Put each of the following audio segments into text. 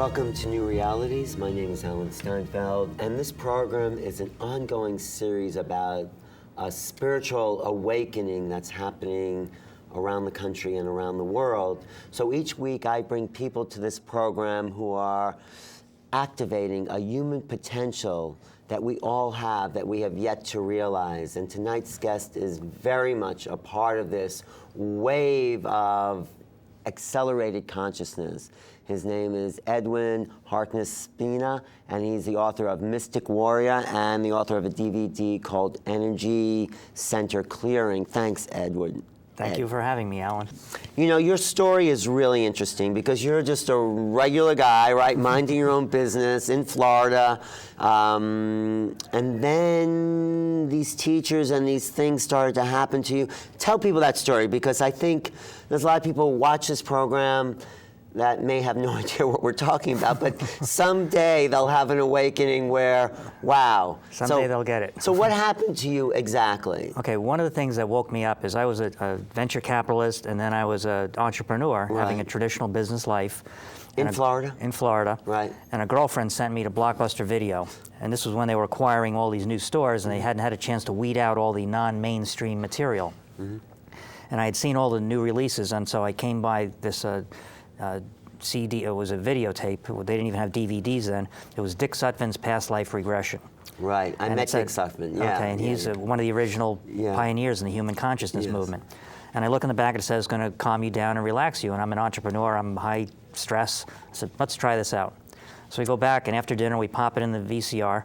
Welcome to New Realities. My name is Edwin Steinfeld, and this program is an ongoing series about a spiritual awakening that's happening around the country and around the world. So each week I bring people to this program who are activating a human potential that we all have, that we have yet to realize. And tonight's guest is very much a part of this wave of accelerated consciousness. His name is Edwin Harkness Spina, and he's the author of Mystic Warrior and the author of a DVD called Energy Center Clearing. Thanks, Edwin. Thank you for having me, Alan. You know, your story is really interesting because you're just a regular guy, right, minding your own business in Florida. And then these teachers and these things started to happen to you. Tell people that story, because I think there's a lot of people who watch this program that may have no idea what we're talking about, but someday they'll have an awakening where, wow. Someday they'll get it. So what happened to you exactly? Okay, one of the things that woke me up is I was a venture capitalist, and then I was an entrepreneur, having a traditional business life. In Florida? In Florida. Right. And a girlfriend sent me to Blockbuster Video. And this was when they were acquiring all these new stores, and they hadn't had a chance to weed out all the non-mainstream material. Mm-hmm. And I had seen all the new releases, and so I came by this CD, it was a videotape. They didn't even have DVDs then. It was Dick Sutphin's Past Life Regression. Right, I met Dick Sutphin, yeah. Okay, and he's one of the original pioneers in the human consciousness movement. And I look in the back, and it says, it's going to calm you down and relax you. And I'm an entrepreneur, I'm high stress. I said, let's try this out. So we go back, and after dinner, we pop it in the VCR,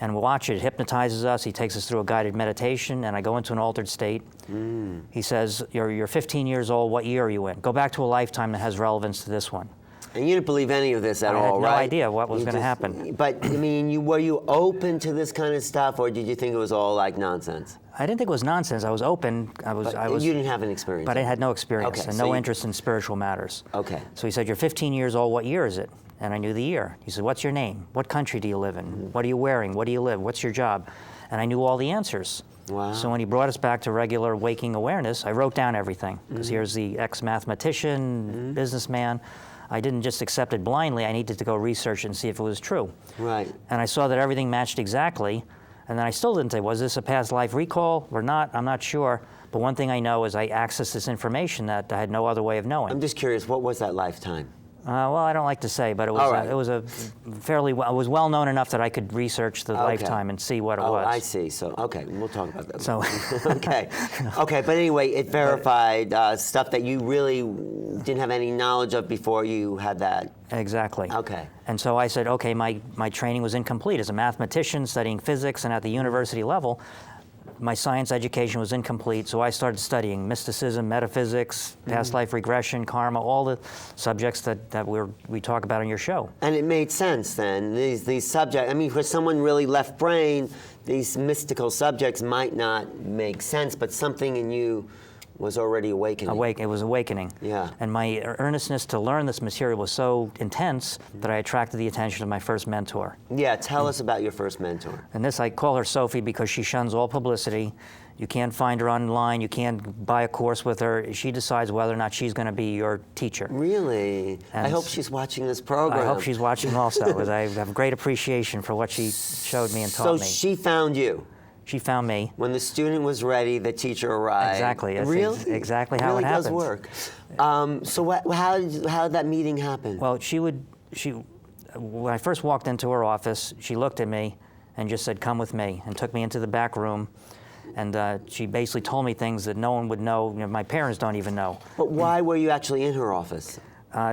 and we'll watch it. It hypnotizes us. He takes us through a guided meditation, and I go into an altered state. He says, you're 15 years old. What year are you in? Go back to a lifetime that has relevance to this one. And you didn't believe any of this at all, right? I had no idea what was going to happen. But, I mean, were you open to this kind of stuff, or did you think it was all like nonsense? I didn't think it was nonsense. I was open. I was. You didn't have an experience. But I had no experience, okay, and no interest in spiritual matters. Okay. So he said, you're 15 years old. What year is it? And I knew the year. He said, what's your name? What country do you live in? What are you wearing? What do you live? What's your job? And I knew all the answers. Wow. So when he brought us back to regular waking awareness, I wrote down everything. Because here's the ex-mathematician, businessman. I didn't just accept it blindly. I needed to go research and see if it was true. Right. And I saw that everything matched exactly. And then I still didn't say, was this a past life recall or not? I'm not sure. But one thing I know is I accessed this information that I had no other way of knowing. I'm just curious, what was that lifetime? Well, I don't like to say, but it was a fairly it was well known enough that I could research the lifetime and see what it was. Oh, I see. So, okay, we'll talk about that. So, okay, but anyway, it verified stuff that you really didn't have any knowledge of before you had that. Exactly. Okay. And so I said, okay, my training was incomplete as a mathematician studying physics, and at the university level, my science education was incomplete, so I started studying mysticism, metaphysics, past life regression, karma, all the subjects that we talk about on your show. And it made sense then, these subjects. I mean, for someone really left brain, these mystical subjects might not make sense, but something in you was already awakening. It was awakening. Yeah. And my earnestness to learn this material was so intense that I attracted the attention of my first mentor. Yeah, tell us about your first mentor. And this, I call her Sophie because she shuns all publicity. You can't find her online. You can't buy a course with her. She decides whether or not she's going to be your teacher. Really? And I hope she's watching this program. I hope she's watching also, because I have great appreciation for what she showed me and taught me. So she found you? She found me. When the student was ready, the teacher arrived. Exactly. That's exactly how it it happens. It really does work. So how did that meeting happen? Well, when I first walked into her office, she looked at me and just said, come with me, and took me into the back room. And she basically told me things that no one would know. You know, my parents don't even know. But why were you actually in her office?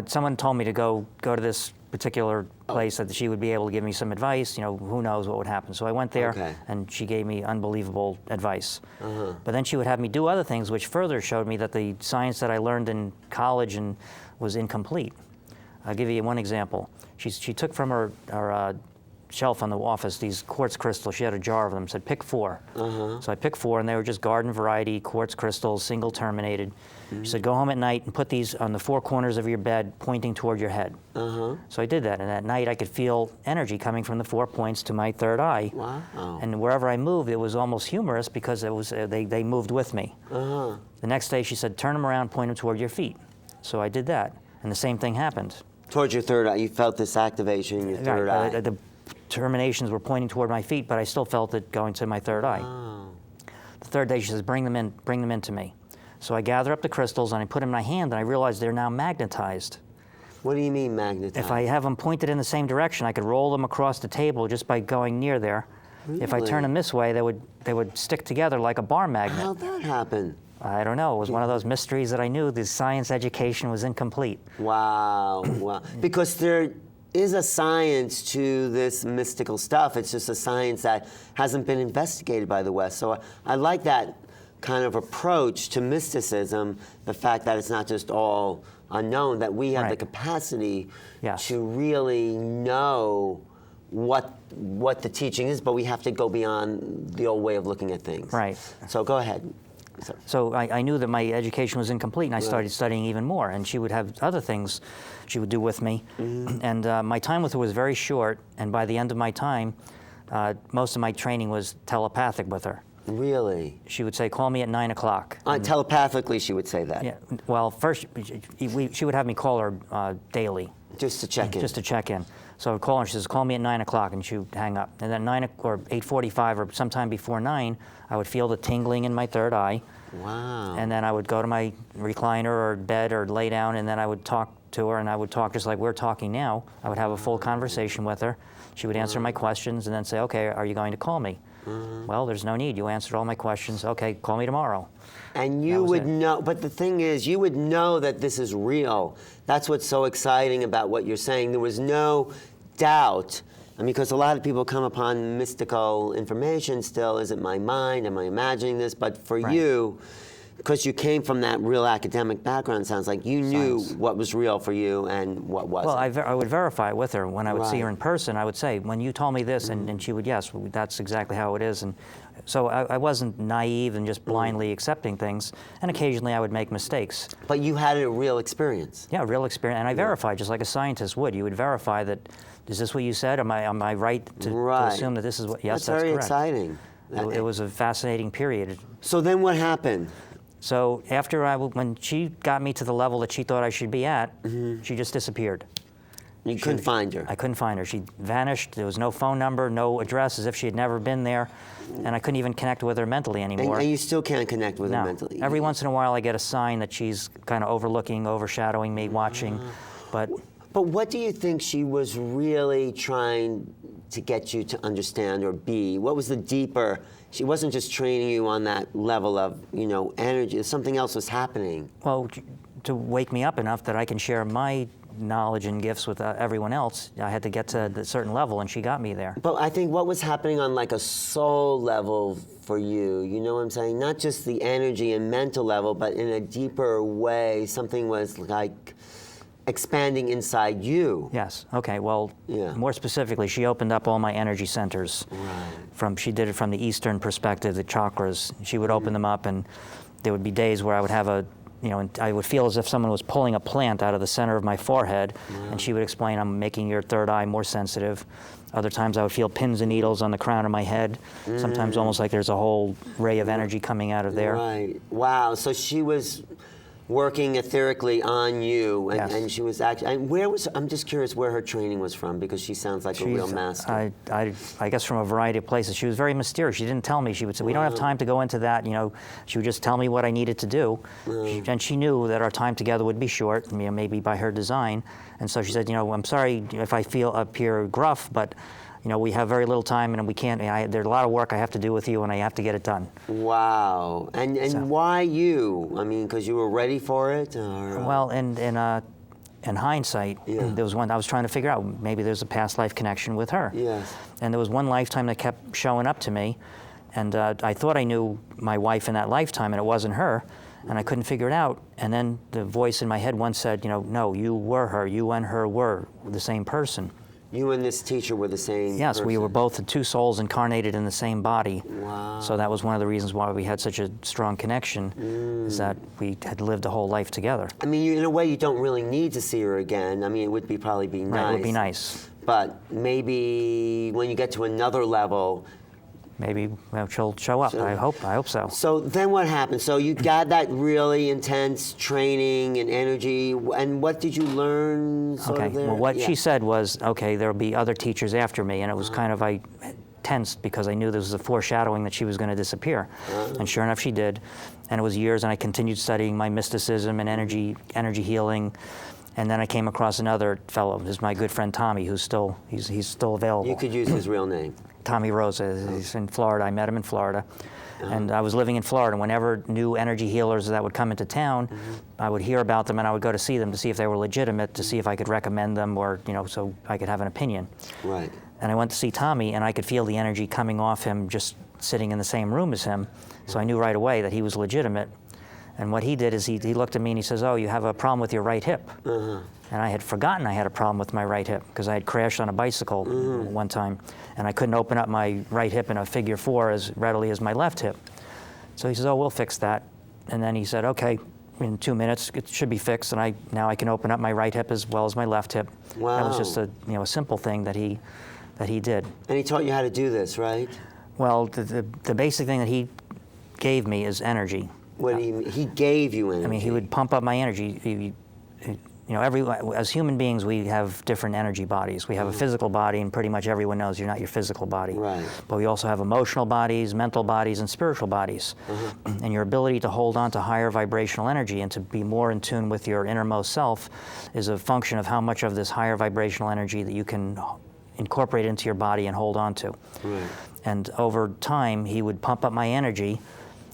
Someone told me to go to this particular place that she would be able to give me some advice. You know, who knows what would happen. So I went there, and she gave me unbelievable advice. But then she would have me do other things, which further showed me that the science that I learned in college was incomplete. I'll give you one example. She took from her shelf on the office these quartz crystals. She had a jar of them, said pick 4. So I picked 4, and they were just garden variety quartz crystals, single terminated. She said, go home at night and put these on the 4 corners of your bed pointing toward your head. So I did that, and at night I could feel energy coming from the 4 points to my third eye. Wow. And wherever I moved, it was almost humorous because it was they moved with me. The next day she said, turn them around, point them toward your feet. So I did that, and the same thing happened. Towards your third eye, you felt this activation in your third eye. The terminations were pointing toward my feet, but I still felt it going to my third eye. The third day, she says, bring them in to me. So I gather up the crystals and I put them in my hand, and I realize they're now magnetized. What do you mean magnetized? If I have them pointed in the same direction, I could roll them across the table just by going near there. Really? If I turn them this way, they would stick together like a bar magnet. How'd that happen? I don't know. It was one of those mysteries that I knew the science education was incomplete. Wow, wow. Because there is a science to this mystical stuff. It's just a science that hasn't been investigated by the West. So I like that kind of approach to mysticism, the fact that it's not just all unknown, that we have the capacity to really know what the teaching is, but we have to go beyond the old way of looking at things. Right. So go ahead. So I knew that my education was incomplete, and I started studying even more. And she would have other things she would do with me. And my time with her was very short. And by the end of my time, most of my training was telepathic with her. Really? She would say, call me at 9 o'clock. Telepathically, she would say that? Yeah. Well, first, she would have me call her daily. Just to check in? Just to check in. So I would call her, and she says, call me at 9 o'clock, and she would hang up. And then 9 or 8:45 or sometime before 9, I would feel the tingling in my third eye. Wow. And then I would go to my recliner or bed or lay down, and then I would talk to her, and I would talk just like we're talking now. I would have a full conversation with her. She would answer my questions and then say, okay, are you going to call me? Well, there's no need. You answered all my questions. Okay, call me tomorrow. And you would know, but the thing is, you would know that this is real. That's what's so exciting about what you're saying. There was no doubt. I mean, because a lot of people come upon mystical information still. Is it my mind? Am I imagining this? But for you, because you came from that real academic background, sounds like you knew what was real for you and what wasn't. Well, I would verify it with her. When I would see her in person, I would say, when you told me this, and she would, yes, that's exactly how it is. And so I wasn't naive and just blindly accepting things. And occasionally I would make mistakes. But you had a real experience. Yeah, real experience. And I verified, just like a scientist would. You would verify that, is this what you said? Am I right to assume that this is what, yes, that's very correct. Exciting. It was a fascinating period. So then what happened? So after when she got me to the level that she thought I should be at, she just disappeared. You couldn't find her? I couldn't find her. She vanished. There was no phone number, no address, as if she had never been there. And I couldn't even connect with her mentally anymore. And you still can't connect with her mentally? Every once in a while I get a sign that she's kind of overlooking, overshadowing me, watching. But what do you think she was really trying to get you to understand or be? What was the deeper? She wasn't just training you on that level of, energy. Something else was happening. Well, to wake me up enough that I can share my knowledge and gifts with everyone else, I had to get to a certain level, and she got me there. But I think what was happening on like a soul level for you, you know what I'm saying? Not just the energy and mental level, but in a deeper way, something was like expanding inside you. Yes. Okay. Well, more specifically, she opened up all my energy centers. Right. She did it from the Eastern perspective, the chakras. She would open them up, and there would be days where I would have and I would feel as if someone was pulling a plant out of the center of my forehead, and she would explain, I'm making your third eye more sensitive. Other times I would feel pins and needles on the crown of my head. Sometimes almost like there's a whole ray of energy coming out of there. Right. Wow. So she was working etherically on you, and she was actually. And I'm just curious where her training was from, because she sounds like a real master. I guess from a variety of places. She was very mysterious. She didn't tell me. She would say, we don't have time to go into that. She would just tell me what I needed to do. And she knew that our time together would be short, maybe by her design. And so she said, I'm sorry if I appear gruff, but we have very little time, and we can't. There's a lot of work I have to do with you, and I have to get it done. Wow. And why you? I mean, because you were ready for it? Or, Well, in hindsight, there was one I was trying to figure out. Maybe there's a past life connection with her. Yes. And there was one lifetime that kept showing up to me, and I thought I knew my wife in that lifetime, and it wasn't her, and I couldn't figure it out. And then the voice in my head once said, no, you were her. You and her were the same person. You and this teacher were the same person. We were both the two souls incarnated in the same body. Wow. So that was one of the reasons why we had such a strong connection, is that we had lived a whole life together. I mean, in a way, you don't really need to see her again. I mean, it would probably be nice. Right, it would be nice. But maybe when you get to another level, maybe she'll show up. Sure. I hope so. So then what happened? So you got that really intense training and energy, and what did you learn sort of there? Well, what she said was, okay, there'll be other teachers after me, and it was kind of, I tensed because I knew this was a foreshadowing that she was going to disappear. And sure enough, she did. And it was years, and I continued studying my mysticism and energy healing. And then I came across another fellow. This is my good friend Tommy, who's still he's still available. You could use his real name. Tommy Rosa. He's in Florida. I met him in Florida. And I was living in Florida. Whenever new energy healers that would come into town, I would hear about them, and I would go to see them to see if they were legitimate, to see if I could recommend them, or so I could have an opinion. Right. And I went to see Tommy, and I could feel the energy coming off him just sitting in the same room as him. So I knew right away that he was legitimate. And what he did is he looked at me and he says, "Oh, you have a problem with your right hip." And I had forgotten I had a problem with my right hip because I had crashed on a bicycle one time, and I couldn't open up my right hip in a figure 4 as readily as my left hip. So he says, "Oh, we'll fix that." And then he said, "Okay, in 2 minutes it should be fixed, and now I can open up my right hip as well as my left hip." Wow. That was just a simple thing that he did. And he taught you how to do this, right? Well, the basic thing that he gave me is energy. What do you mean? He gave you energy? I mean, he would pump up my energy. As human beings, we have different energy bodies. We have a physical body, and pretty much everyone knows you're not your physical body. Right. But we also have emotional bodies, mental bodies, and spiritual bodies. And your ability to hold on to higher vibrational energy and to be more in tune with your innermost self is a function of how much of this higher vibrational energy that you can incorporate into your body and hold on to. Right. And over time, he would pump up my energy,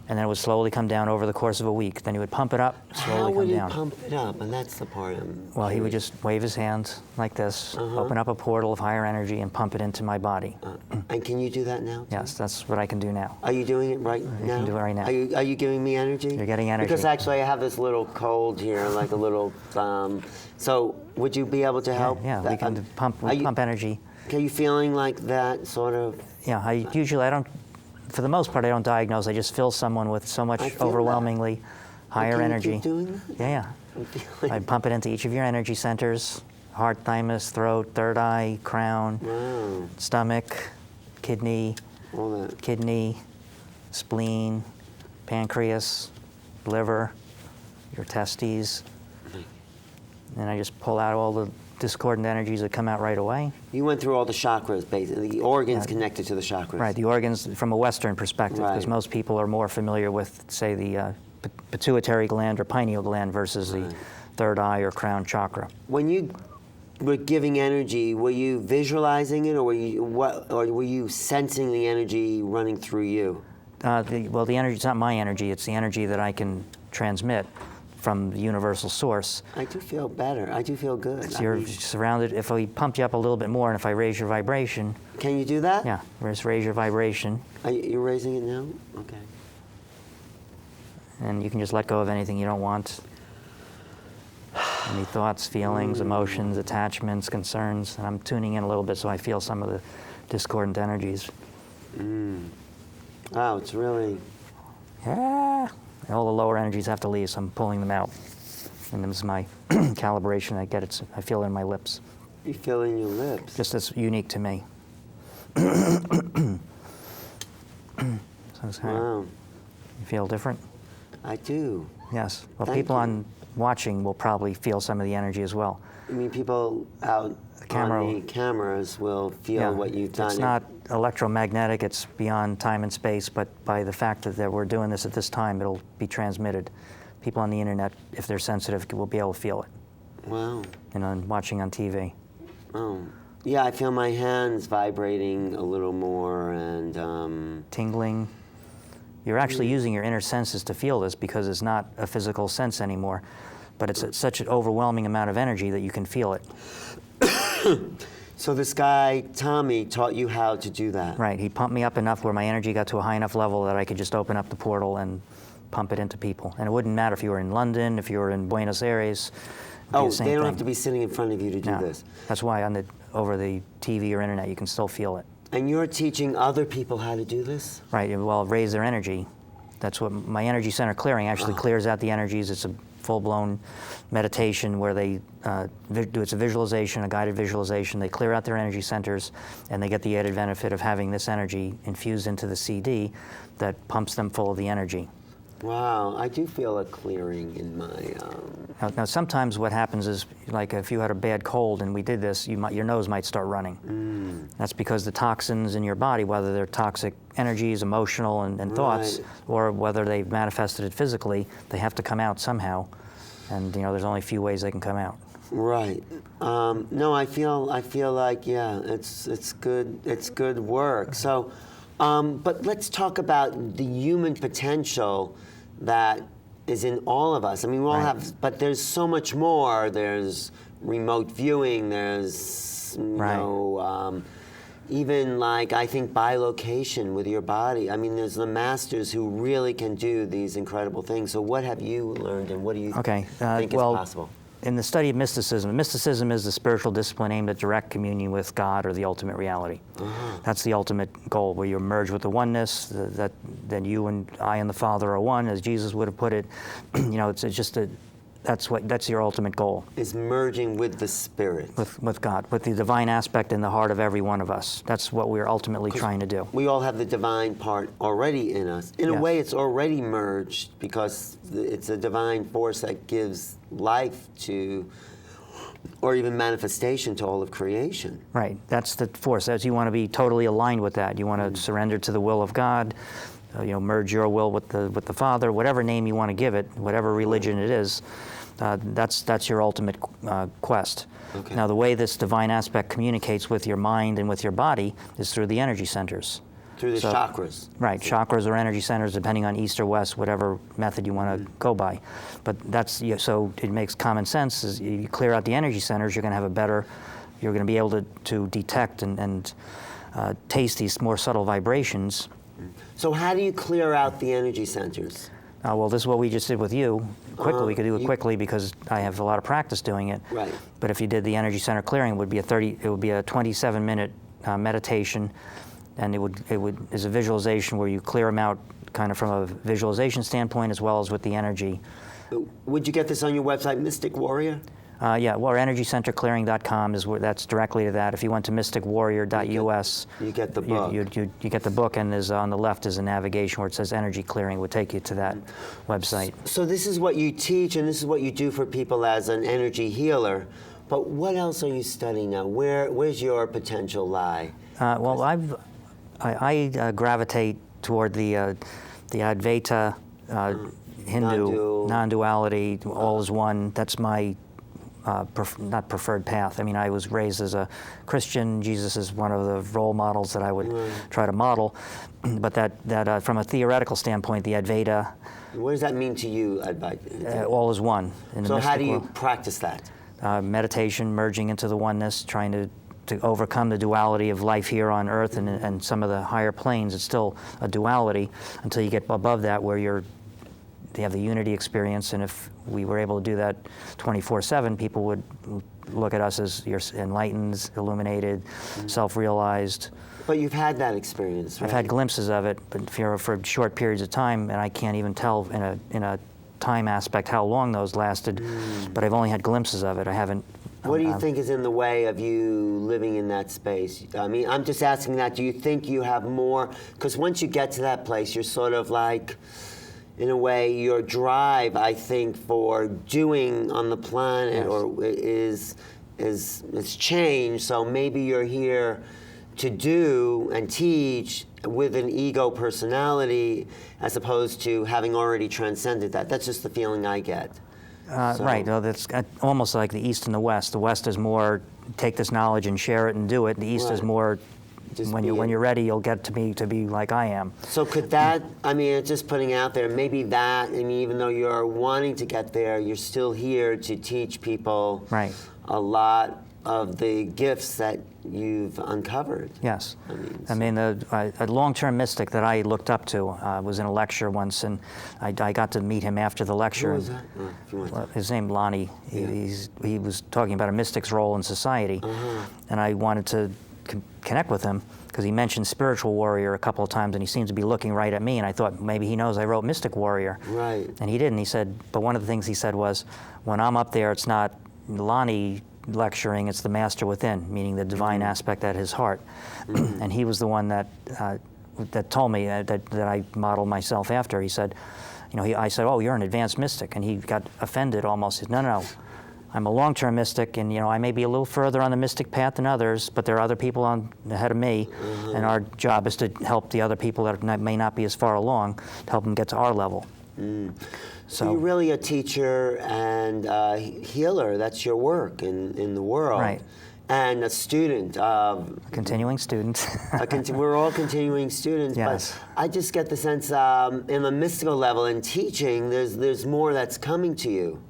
and then it would slowly come down over the course of a week. Then he would pump it up, slowly come down. How would he pump it up? And that's the part I'm Well, he would just wave his hands like this, open up a portal of higher energy, and pump it into my body. And can you do that now, too? Yes, that's what I can do now. Are you doing it right now? I can do it right now. Are you giving me energy? You're getting energy. Because actually I have this little cold here, like a little, so would you be able to help? Yeah, we can pump energy. Are you feeling like that sort of? Yeah, I don't, for the most part, I don't diagnose. I just fill someone with so much overwhelmingly higher energy. Keep doing that? Yeah. I pump it into each of your energy centers: heart, thymus, throat, third eye, crown, stomach, kidney, spleen, pancreas, liver, your testes. And I just pull out all the discordant energies that come out right away. You went through all the chakras, basically, the organs connected to the chakras. Right, the organs from a Western perspective, because most people are more familiar with, say, the pituitary gland or pineal gland versus the third eye or crown chakra. When you were giving energy, were you visualizing it, or were you sensing the energy running through you? The energy, it's not my energy, it's the energy that I can transmit from the universal source. I do feel better. I do feel good. So you're surrounded. If we pump you up a little bit more, and if I raise your vibration. Can you do that? Yeah, just raise your vibration. You're raising it now? Okay. And you can just let go of anything you don't want. Any thoughts, feelings, emotions, attachments, concerns. And I'm tuning in a little bit so I feel some of the discordant energies. Wow, it's really... Yeah. All the lower energies have to leave, so I'm pulling them out. And this is my calibration. I get it. I feel it in my lips. You feel it in your lips? Just that's unique to me. So it's kind of, you feel different? I do. Yes. Well, people on watching will probably feel some of the energy as well. I mean, people out on the cameras will feel what you've done. It's not electromagnetic, it's beyond time and space, but by the fact that we're doing this at this time, it'll be transmitted. People on the internet, if they're sensitive, will be able to feel it. Wow. And watching on TV. Oh. Yeah, I feel my hands vibrating a little more and... Tingling. You're actually using your inner senses to feel this because it's not a physical sense anymore, but it's such an overwhelming amount of energy that you can feel it. So this guy, Tommy, taught you how to do that? Right. He pumped me up enough where my energy got to a high enough level that I could just open up the portal and pump it into people. And it wouldn't matter if you were in London, if you were in Buenos Aires. Oh, they don't have to be sitting in front of you to do this? That's why over the TV or internet, you can still feel it. And you're teaching other people how to do this? Right. Well, raise their energy. That's what my energy center clearing actually clears out the energies. It's a full-blown meditation where they it's a visualization, a guided visualization. They clear out their energy centers, and they get the added benefit of having this energy infused into the CD that pumps them full of the energy. Wow, I do feel a clearing in my... Now, sometimes what happens is, like if you had a bad cold and we did this, your nose might start running. That's because the toxins in your body, whether they're toxic energies, emotional and thoughts, or whether they've manifested it physically, they have to come out somehow. And there's only a few ways they can come out. Right. No, I feel like, yeah, it's good work. So, but let's talk about the human potential that is in all of us. I mean, we all have, but there's so much more. There's remote viewing. There's, even like, I think bilocation with your body. I mean, there's the masters who really can do these incredible things. So what have you learned, and what do you think is possible? In the study of mysticism is the spiritual discipline aimed at direct communion with God or the ultimate reality. That's the ultimate goal, where you merge with the oneness, that then you and I and the Father are one, as Jesus would have put it. It's just that's your ultimate goal. Is merging with the Spirit. With God, with the divine aspect in the heart of every one of us. That's what we're ultimately trying to do. We all have the divine part already in us. In a way, it's already merged, because it's a divine force that gives life to, or even manifestation to all of creation. Right, that's the force. You want to be totally aligned with that. You want to surrender to the will of God. Merge your will with the Father, whatever name you want to give it, whatever religion it is. That's your ultimate quest. Okay. Now, the way this divine aspect communicates with your mind and with your body is through the energy centers. Through the chakras. Right, chakras or energy centers, depending on east or west, whatever method you want to go by. But so it makes common sense. As you clear out the energy centers, you're going to have you're going to be able to detect and taste these more subtle vibrations. So how do you clear out the energy centers? Well, this is what we just did with you. Quickly, we could do it quickly because I have a lot of practice doing it. Right. But if you did the energy center clearing, it would be a 27-minute meditation, and it is a visualization where you clear them out, kind of from a visualization standpoint as well as with the energy. Would you get this on your website, Mystic Warrior? Yeah, well, energycenterclearing.com that's directly to that. If you went to mysticwarrior.us, you get the book. You get the book, and on the left is a navigation where it says energy clearing, would take you to that website. So this is what you teach, and this is what you do for people as an energy healer. But what else are you studying now? Where's your potential lie? Well, I gravitate toward the Advaita, Hindu, non-duality, all is one. That's my not preferred path. I mean, I was raised as a Christian. Jesus is one of the role models that I would try to model. But that from a theoretical standpoint, the Advaita. What does that mean to you, Advaita? All is one. So how do you practice that? Meditation, merging into the oneness, trying to overcome the duality of life here on Earth and some of the higher planes. It's still a duality until you get above that, where you have the unity experience. And if we were able to do that 24/7, people would look at us as you're enlightened, illuminated, self-realized. But you've had that experience, right? I've had glimpses of it, but for short periods of time, and I can't even tell in a time aspect how long those lasted. But I've only had glimpses of it. I haven't. What do you think is in the way of you living in that space? I mean, I'm just asking that. Do you think you have more? Because once you get to that place, you're sort of like, in a way, your drive, I think, for doing on the planet is changed. So maybe you're here to do and teach with an ego personality, as opposed to having already transcended that. That's just the feeling I get. Right. Well, that's almost like the East and the West. The West is more take this knowledge and share it and do it. The East is more just when you're ready, you'll get to be like I am. So could that? I mean, just putting out there, maybe that. I mean, even though you're wanting to get there, you're still here to teach people a lot of the gifts that you've uncovered. Yes. I mean, a long-term mystic that I looked up to was in a lecture once, and I got to meet him after the lecture. Who was that? His name Lonnie. He was talking about a mystic's role in society, and I wanted to connect with him because he mentioned spiritual warrior a couple of times, and he seemed to be looking right at me, and I thought maybe he knows I wrote mystic warrior. Right. And he didn't. He said, but one of the things he said was, when I'm up there, it's not Lonnie lecturing, it's the master within, meaning the divine aspect at his heart. And he was the one that told me that I modeled myself after. He said, I said, oh, you're an advanced mystic. And he got offended almost. He said, no, I'm a long-term mystic, and I may be a little further on the mystic path than others, but there are other people ahead of me, and our job is to help the other people that may not be as far along, to help them get to our level. So you're really a teacher and a healer. That's your work in the world. Right. And a student. Continuing student. We're all continuing students. Yes. But I just get the sense, in the mystical level, in teaching, there's more that's coming to you.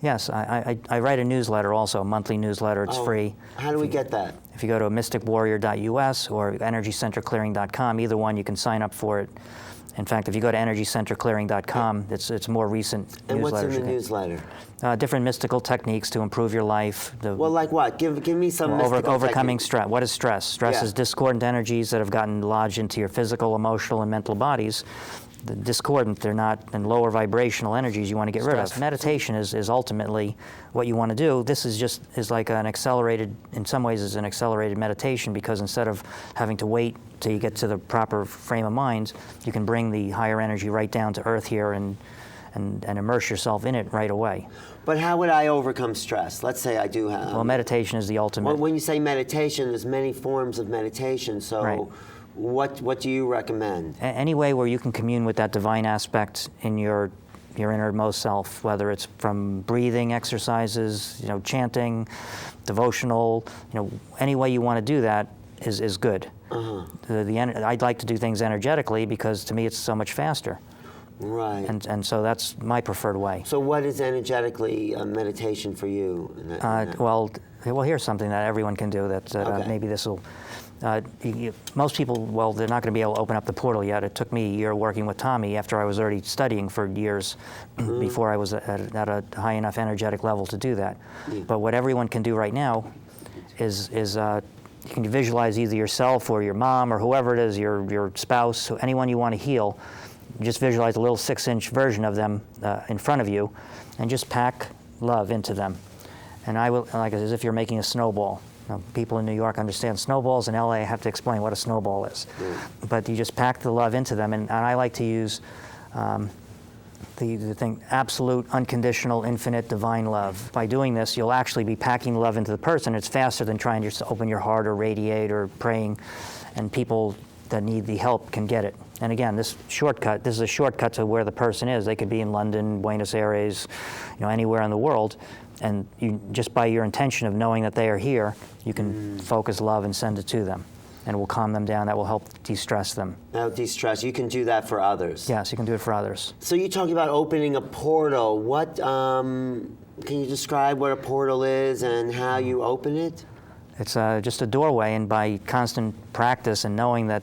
Yes, I write a newsletter also, a monthly newsletter. It's free. How do we get that? If you go to mysticwarrior.us or energycenterclearing.com, either one, you can sign up for it. In fact, if you go to energycenterclearing.com, it's more recent newsletters. And what's in the newsletter? Different mystical techniques to improve your life. Well, like what? Give me some mystical overcoming techniques. stress. What is stress? Stress is discordant energies that have gotten lodged into your physical, emotional, and mental bodies. The discordant, they're not in lower vibrational energies you want to get rid of. Meditation is ultimately what you want to do. This is like an accelerated, in some ways is an accelerated meditation, because instead of having to wait till you get to the proper frame of mind, you can bring the higher energy right down to earth here and immerse yourself in it right away. But how would I overcome stress? Let's say I do have... Well, meditation is the ultimate. Well, when you say meditation, there's many forms of meditation, so... Right. What do you recommend? Any way where you can commune with that divine aspect in your innermost self, whether it's from breathing exercises, chanting, devotional, any way you want to do that is good. I'd like to do things energetically because to me it's so much faster. Right. And so that's my preferred way. So what is energetically meditation for you? Well, here's something that everyone can do that maybe this will... most people, well, they're not going to be able to open up the portal yet. It took me a year working with Tommy after I was already studying for years before I was at a high enough energetic level to do that. But what everyone can do right now is you can visualize either yourself or your mom or whoever it is, your spouse, anyone you want to heal. Just visualize a little 6-inch version of them in front of you and just pack love into them. And I will, like as if you're making a snowball. Now, people in New York understand snowballs. In LA, I have to explain what a snowball is. But you just pack the love into them, and I like to use the thing, absolute, unconditional, infinite, divine love. By doing this, you'll actually be packing love into the person. It's faster than trying to just open your heart or radiate or praying, and people that need the help can get it. And again, this is a shortcut to where the person is. They could be in London, Buenos Aires, anywhere in the world. And you, just by your intention of knowing that they are here, you can focus love and send it to them. And it will calm them down. That will help de-stress them. Now, de-stress, you can do that for others. Yes, you can do it for others. So you're talking about opening a portal. What, can you describe what a portal is and how you open it? It's just a doorway, and by constant practice and knowing that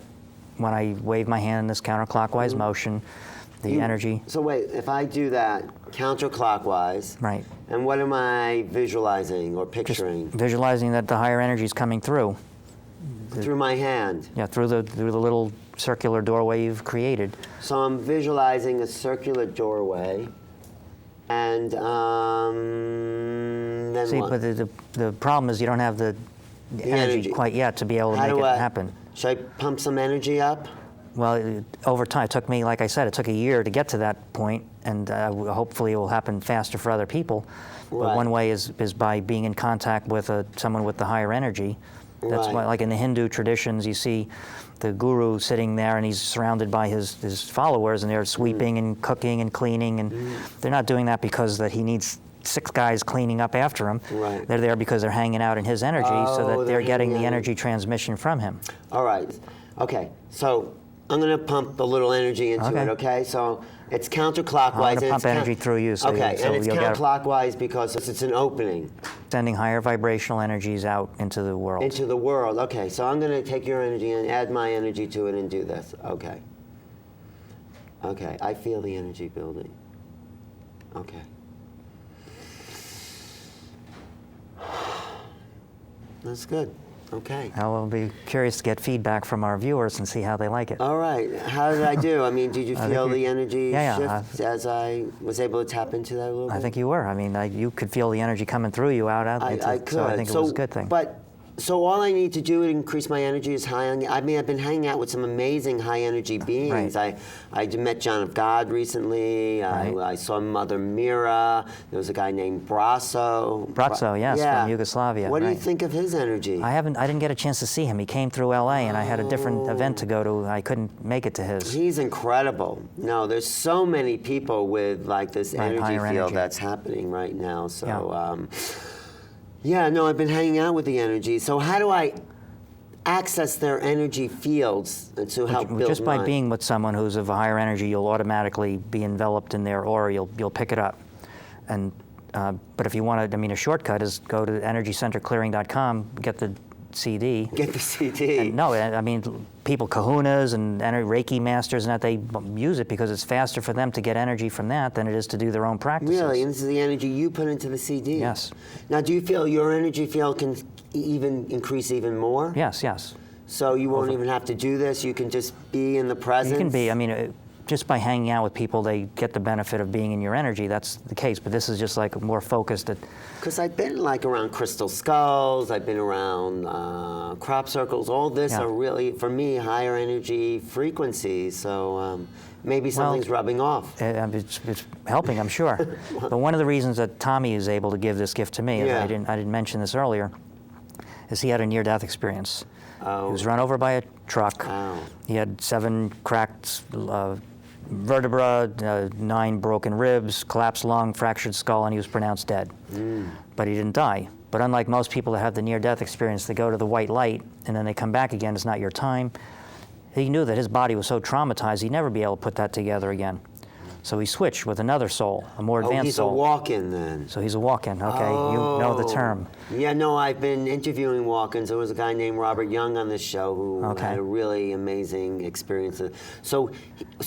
when I wave my hand in this counterclockwise motion, the energy... So wait, if I do that counterclockwise, right. And what am I visualizing or picturing? Just visualizing that the higher energy is coming through. Through my hand? Yeah, through the little circular doorway you've created. So I'm visualizing a circular doorway, and then See, what? but the problem is you don't have the energy quite yet to be able to make it happen. Should I pump some energy up? Well, over time, it took me, like I said, it took a year to get to that point, and hopefully it will happen faster for other people. Right. But one way is by being in contact with someone with the higher energy. That's why, like in the Hindu traditions, you see the guru sitting there, and he's surrounded by his followers, and they're sweeping and cooking and cleaning, and they're not doing that because that he needs 6 guys cleaning up after him. Right. They're there because they're hanging out in his energy, so that they're getting the energy transmission from him. All right. Okay. So I'm going to pump a little energy into it, okay? So it's counterclockwise. I'm going to pump energy through you. So okay, so and it's counterclockwise because it's an opening. Sending higher vibrational energies out into the world. Into the world, okay. So I'm going to take your energy and add my energy to it and do this, okay. Okay, I feel the energy building. Okay. That's good. Okay. I will be curious to get feedback from our viewers and see how they like it. All right. How did I do? I mean, did you feel the energy Yeah, shift as I was able to tap into that a little bit? I think you were. I mean, you could feel the energy coming through you I could. So I think it was a good thing. So all I need to do to increase my energy is I've been hanging out with some amazing high energy beings. Right. I met John of God recently. Right. I saw Mother Mira. There was a guy named Brasso. Yes, from Yugoslavia. What do you think of his energy? I didn't get a chance to see him. He came through LA and I had a different event to go to. I couldn't make it to his. He's incredible. No, there's so many people with like this energy field that's happening right now. So no, I've been hanging out with the energy. So how do I access their energy fields to help build Just by mine? being with someone who's of a higher energy, you'll automatically be enveloped in their aura. You'll pick it up. And but if you want to, a shortcut is go to energycenterclearing.com, get the CD. Get the CD. And no, people, kahunas and Reiki masters, and that they use it because it's faster for them to get energy from that than it is to do their own practices. Really? And this is the energy you put into the CD? Yes. Now, do you feel your energy field can even increase even more? Yes. So you won't even have to do this? You can just be in the presence? You can be. Just by hanging out with people, they get the benefit of being in your energy. That's the case. But this is just like more focused. Because I've been like around crystal skulls, I've been around crop circles. All this are really, for me, higher energy frequencies. So maybe something's rubbing off. It's helping, I'm sure. But one of the reasons that Tommy is able to give this gift to me, and I didn't mention this earlier, is he had a near-death experience. He was run over by a truck. He had 7 cracked vertebra, 9 broken ribs, collapsed lung, fractured skull, and he was pronounced dead. But he didn't die. But unlike most people that have the near-death experience, they go to the white light and then they come back again. It's not your time. He knew that his body was so traumatized he'd never be able to put that together again. So he switched with another soul, a more advanced soul. He's a walk-in then. So he's a walk-in, okay. You know the term. Yeah, no, I've been interviewing walk-ins. There was a guy named Robert Young on this show who had a really amazing experience. So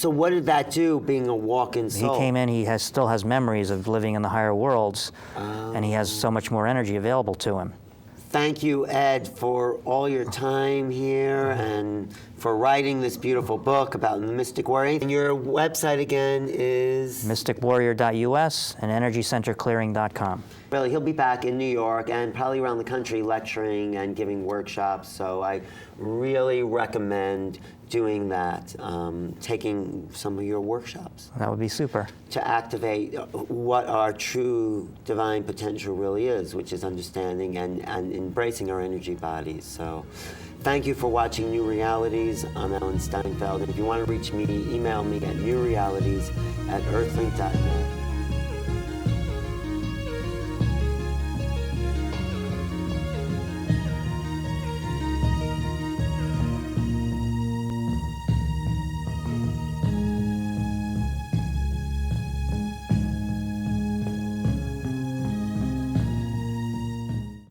what did that do, being a walk-in soul? He came in, he still has memories of living in the higher worlds, and he has so much more energy available to him. Thank you, Ed, for all your time here and for writing this beautiful book about Mystic Warrior. And your website again is? mysticwarrior.us and energycenterclearing.com. Really, he'll be back in New York and probably around the country lecturing and giving workshops. So I really recommend doing that, taking some of your workshops. That would be super. To activate what our true divine potential really is, which is understanding and embracing our energy bodies. So thank you for watching New Realities. I'm Alan Steinfeld. And if you want to reach me, email me at newrealities@earthlink.net.